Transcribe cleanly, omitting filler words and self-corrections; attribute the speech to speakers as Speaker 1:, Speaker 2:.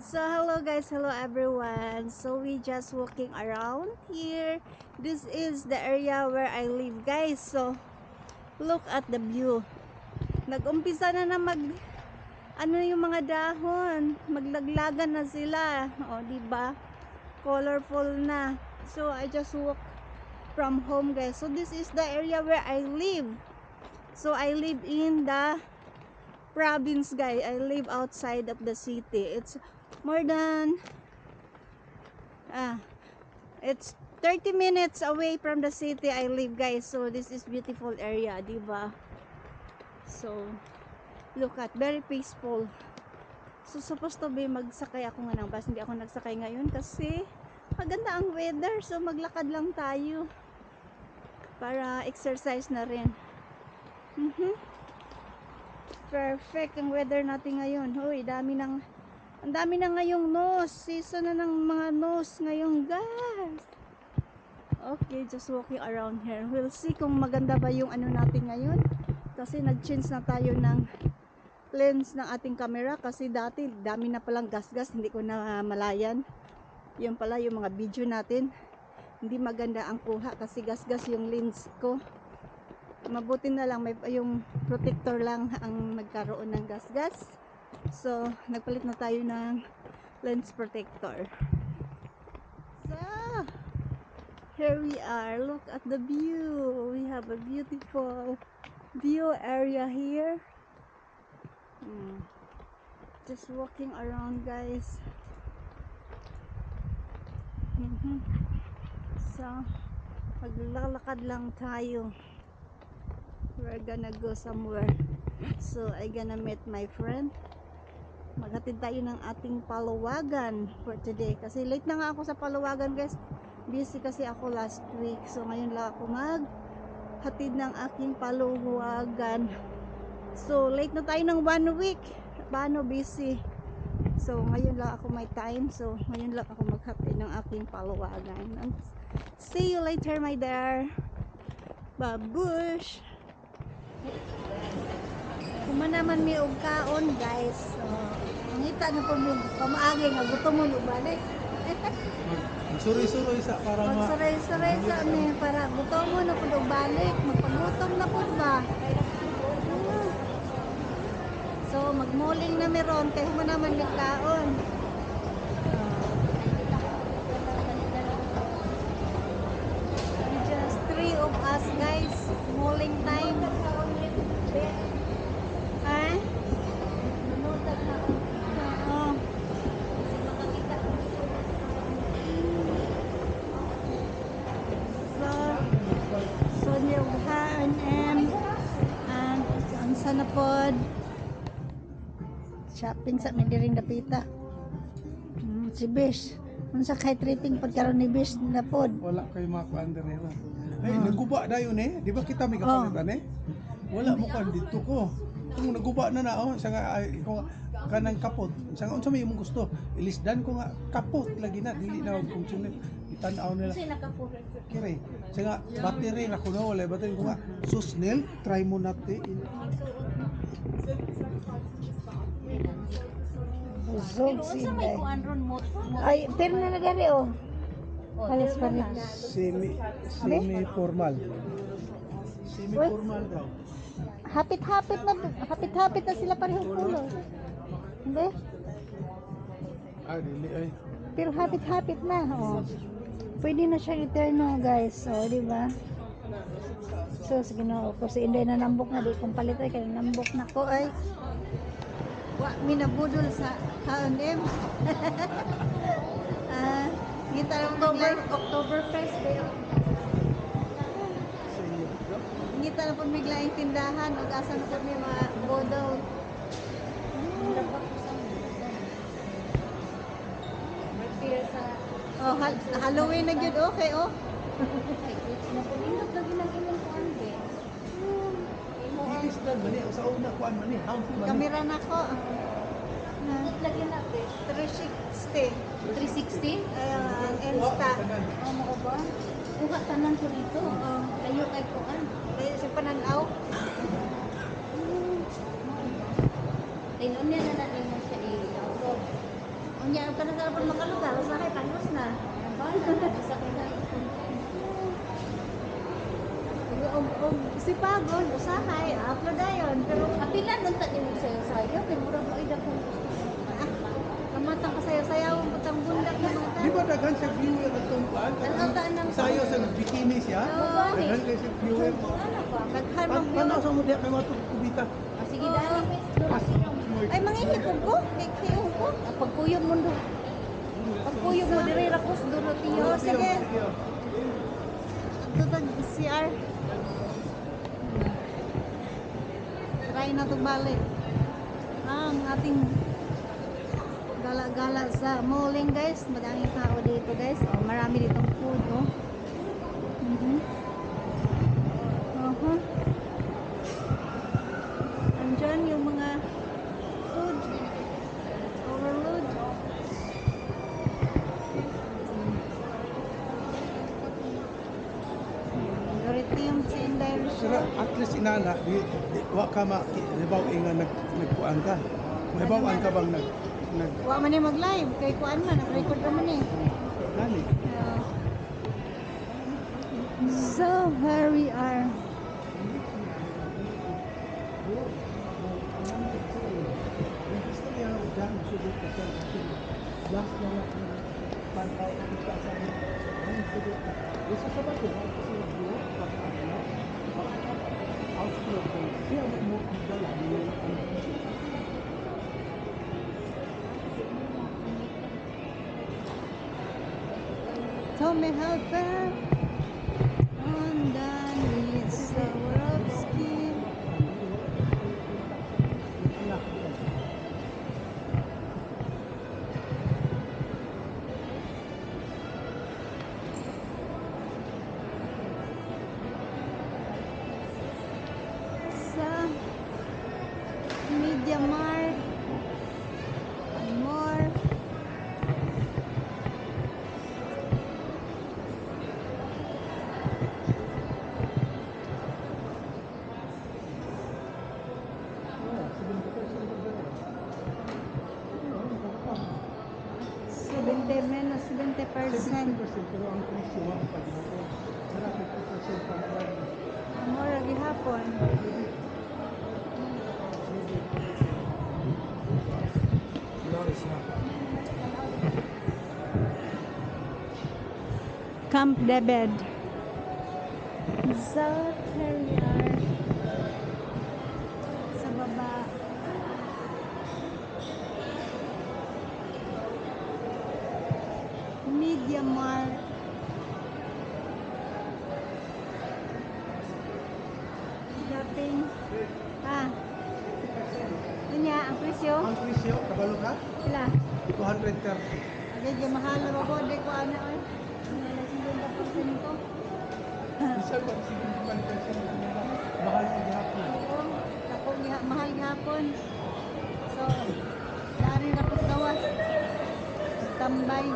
Speaker 1: So hello guys, hello everyone. So we just walking around here. This is the area where I live guys. So look at the view. Nag-umpisa na ano yung mga dahon, maglaglagan na sila. O di ba? Colorful na. So I just walk from home guys. So this is the area where I live. So I live in the province guys. I live outside of the city. It's more than it's 30 minutes away from the city I live guys. So this is beautiful area, diba? So look at, very peaceful. So supposed to be magsakay ako nga ng bus, hindi ako nagsakay ngayon kasi maganda ang weather. So maglakad lang tayo para exercise na rin. Perfect ang weather natin ngayon. Hoy, ang dami na ngayong nose. Season na ng mga nose ngayon, guys. Okay, just walking around here. We'll see kung maganda ba yung ano natin ngayon. Kasi nag-change na tayo ng lens ng ating camera. Kasi dati, dami na palang gas-gas. Hindi ko na malayan. Yun pala yung mga video natin. Hindi maganda ang kuha kasi gas-gas yung lens ko. Mabuti na lang may yung protector lang ang nagkaroon ng gas-gas. So nagpalit na tayo ng lens protector. So here we are, look at the view. We have a beautiful view area here. Just walking around guys. So maglalakad lang tayo. We're gonna go somewhere. So I gonna meet my friend. Maghatid tayo ng ating paluwagan for today. Kasi late na nga ako sa paluwagan guys. Busy kasi ako last week. So ngayon lang ako maghatid ng aking paluwagan. So late na tayo ng 1 week. Paano busy? So ngayon lang ako may time. So ngayon lang ako maghatid ng aking paluwagan. And see you later my dear. Babush! Kumanaman mi og kaon guys. So, mangita na po mi pamaagi nga gutom mo balik.
Speaker 2: Suri-suri sa para
Speaker 1: Magsuray-suray sa mi para gutom mo na pud balik. Magpagutom na pud ba. So magmuling na mi ron kay humanaman mi kaon. Just 3 of us guys. Muling time. And sana pod shopping sa mediring dapita. Si Bish unsa kay tripping pod karon ni Bish na pod.
Speaker 2: Wala kay makuan diri ra. Ay naguba dayon di ba kita may kapalitan Wala mo kan dito ko. Kung naguba na sa nga ko kanang kapot. Sa nga unsa may imong gusto? Ilisdan ko nga kapot lagi na dili na kung sunod. Itan-aw nila.
Speaker 1: Kasi nakapuro.
Speaker 2: Kire. Sa nga battery na kuno wala battery ko nga susnel try mo nate.
Speaker 1: Busog si Inday. Ay, pero na nagari oh. Halos pa rin.
Speaker 2: Semi formal. Semi formal daw.
Speaker 1: Hapit-hapit na sila parehong kulor. Hindi?
Speaker 2: Dili ay.
Speaker 1: Pero hapit-hapit na, oh. Pwede na siya eterno, guys. So, di ba? So, sige na ako. Si Inday na nambok na. Di kong palit ay. Kaya nambok na ko ay. Minabudol sa H&M. Kita October 1st kayo. Ngita na po miglaing tindahan o asa na po may mga bodol. Oh, Halloween na yun, okay, oh.
Speaker 3: Napulindot lagi ng imong kuan be.
Speaker 2: Ilisdan man sa una kuan man harmful man.
Speaker 1: Kamera na ko.
Speaker 3: Pindot lagi na be.
Speaker 1: 360.
Speaker 3: 360?
Speaker 1: Ang Insta.
Speaker 3: Oh, mo ba? Kuha tanan ko dito. Layo kay kuan.
Speaker 1: Kaya si Pananaw.
Speaker 3: Tinon niya na natin mo siya i-upload. Nya ka na sa makalugar, usahay tagos na. Sa kanya.
Speaker 1: Og si Pagod, usahay, upload dayon. Pero
Speaker 3: Apila nun ta din sayo, pero murag mo ida kung
Speaker 1: kamatang kasayaw-sayaw ang putang bundak ng mga
Speaker 2: Di ba daghan sa viewer at itong kuan?
Speaker 3: Ano ta nang
Speaker 2: Sayo sa bikini siya. Daghan kayo sa viewer.
Speaker 3: ano ba?
Speaker 1: daghan mang
Speaker 2: Paano sa mo diya kay matulog kubita?
Speaker 3: Sige dali, miss.
Speaker 1: Ay manghihipog ko, kikiyong ko.
Speaker 3: Pagkuyog mo do.
Speaker 1: Pagkuyog mo diri ra ko dulo tiyo. Sige. Tutag CR. Try na to balik. Ang ating gala-gala sa malling guys. Madaming tao dito guys. Oh, marami ditong food oh. Uh-huh. Andyan yung mga food. Overload. Dorito yung si Inday
Speaker 2: Pero
Speaker 1: Rochelle.
Speaker 2: at least inana, di wa ka libaw nga nagkuan ka. Libawan ka bang nag
Speaker 1: Wa man ni mag-live kay kuan man nag-record naman eh.
Speaker 2: gani?
Speaker 1: So here we are.
Speaker 2: Last na lang pantaw kita sa ang sugot ka. Isa sa bato kasi buo pag ano outflow ko. Kaya mo ang dala mo
Speaker 1: Tommy Helper. Undone with Swarovski. Sa Media Mart. And more. Menos 20%.
Speaker 2: pero ang presyo ang paghapon. Wala 50% pa lang.
Speaker 1: More gihapon. Camp David. So, here we are. Sa baba. Media Mart. Shopping. Ano niya, ang presyo?
Speaker 2: Ang presyo, kabalo ka?
Speaker 1: Sila.
Speaker 2: 230.
Speaker 1: Agad yung mahal na ako. Hindi ko ano eh. Wala 50%.
Speaker 2: Bisa ba sige man kasi mahal ang gihapon.
Speaker 1: Oo. Ako mahal gihapon. So, dari na po gawas. Tambay.